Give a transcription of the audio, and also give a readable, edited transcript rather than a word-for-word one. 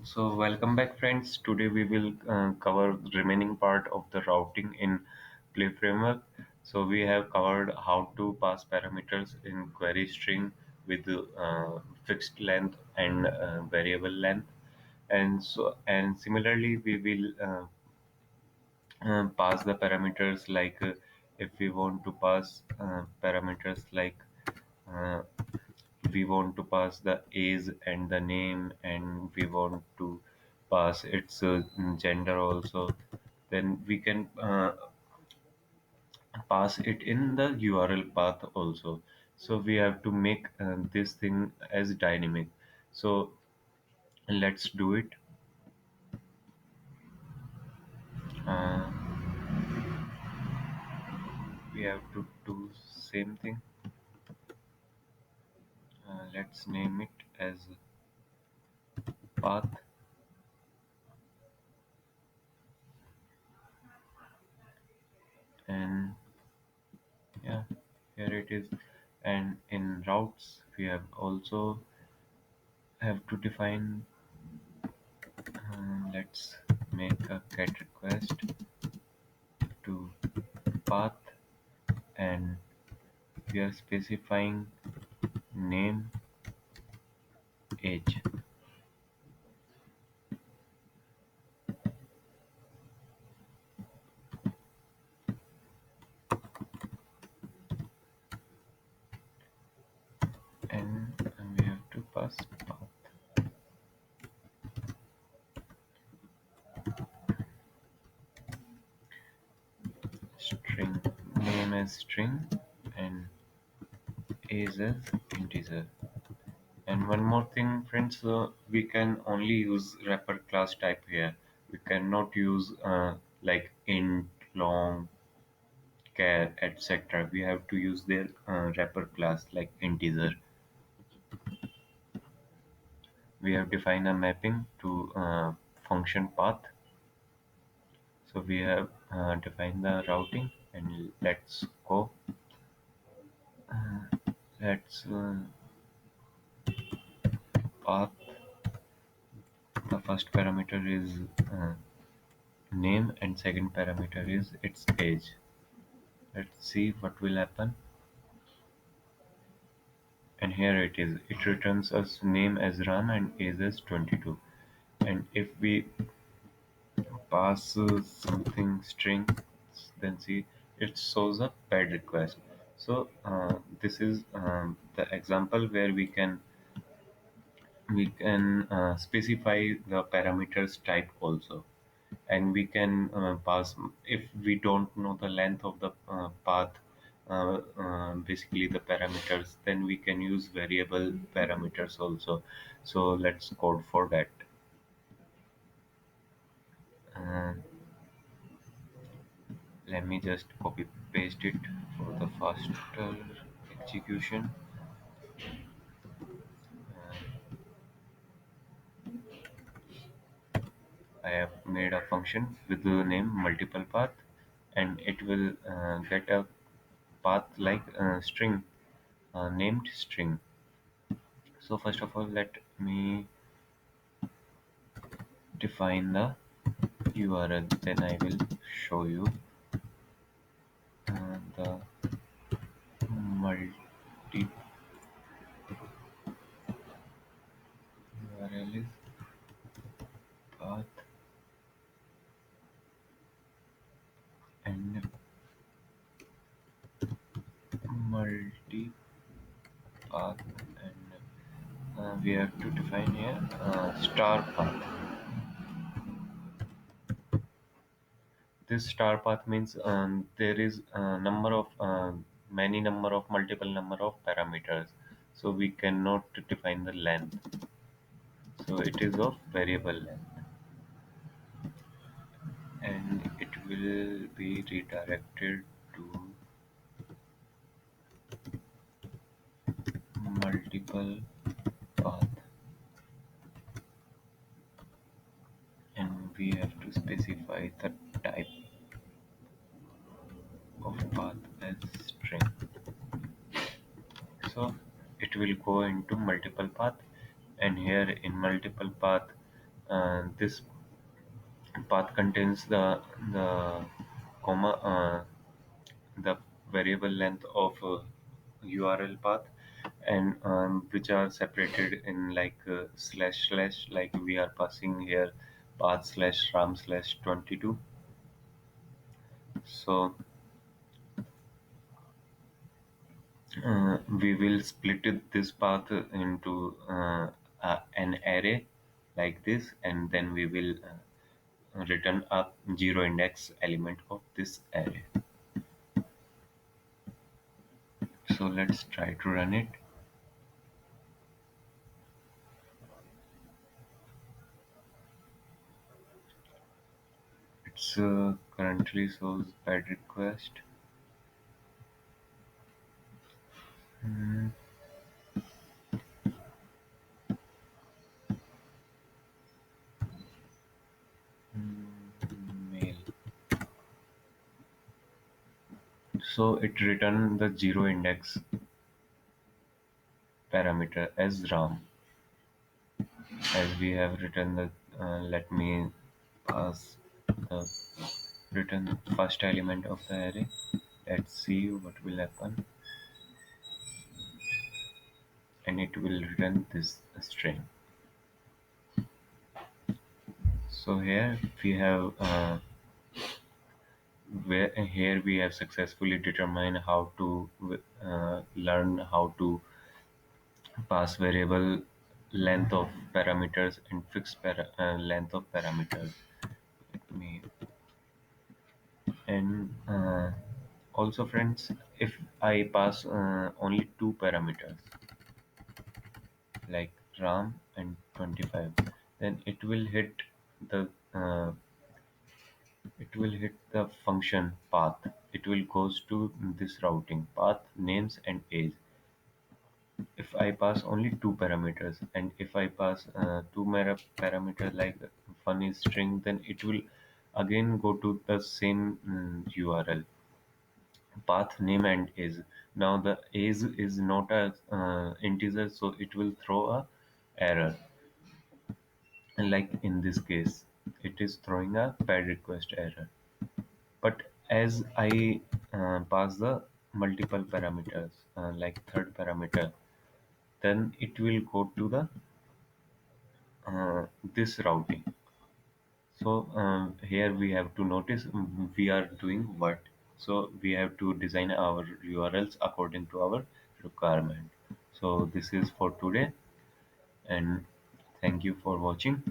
So welcome back friends. Today we will cover the remaining part of the routing in Play Framework. So we have covered how to pass parameters in query string with fixed length and variable length. And similarly we will pass the parameters like if we want to pass parameters like uh, we want to pass the age and the name, and we want to pass its gender also, then we can pass it in the URL path also. So we have to make this thing as dynamic. So let's do it. uh, we have to do same thing. Let's name it as path, and yeah, here it is. And in routes we have also have to define, let's make a get request to path, and we are specifying name, age, and we have to pass path string, name as string, and age as integer. And one more thing friends, we can only use wrapper class type here. We cannot use like int, long, char, etc. We have to use their wrapper class like integer. We have defined a mapping to function path. So we have defined the routing, and let's go. Let's path. The first parameter is name, and second parameter is its age. Let's see what will happen. And here it is. It returns us name as Ram and age as 22. And if we pass something string, then see it shows a paired request. So this is the example where we can specify the parameters type also, and we can pass if we don't know the length of the path, basically the parameters, then we can use variable parameters also. So let's code for that. uh, Let me just copy paste it for the faster execution. I have made a function with the name multiple path, and it will get a path like string, named string. So first of all, let me define the URL. Then I will show you the multi URL is path and multi path, and we have to define here star path. This star path means there is a number of many number of multiple number of parameters, so we cannot define the length. So it is of variable length, and it will be redirected to multiple path, and we have to specify the type of path as string. So it will go into multiple path, and here in multiple path this path contains the comma the variable length of URL path, and which are separated in like slash slash, like we are passing here path slash ram slash 22. So we will split this path into an array like this, and then we will return a zero index element of this array. So let's try to run it. It's currently shows bad request. Mm, Mail. So it returned the zero index parameter as ram, as we have written the. Let me pass the return first element of the array. Let's see what will happen, and it will return this string. So here we have where here we have successfully determined how to learn how to pass variable length of parameters and fixed length of parameters. Let me and also friends, if I pass only two parameters like ram and 25, then it will hit the function path. It will goes to this routing path names and age. If I pass only two parameters, and if I pass parameters like one is string, then it will again go to the same URL path name and age. Now the age is not a integer, so it will throw a error. And like in this case, it is throwing a bad request error. But as I pass the multiple parameters, like third parameter, then it will go to the this routing. So here we have to notice we are doing what. So we have to design our URLs according to our requirement. So this is for today, and thank you for watching.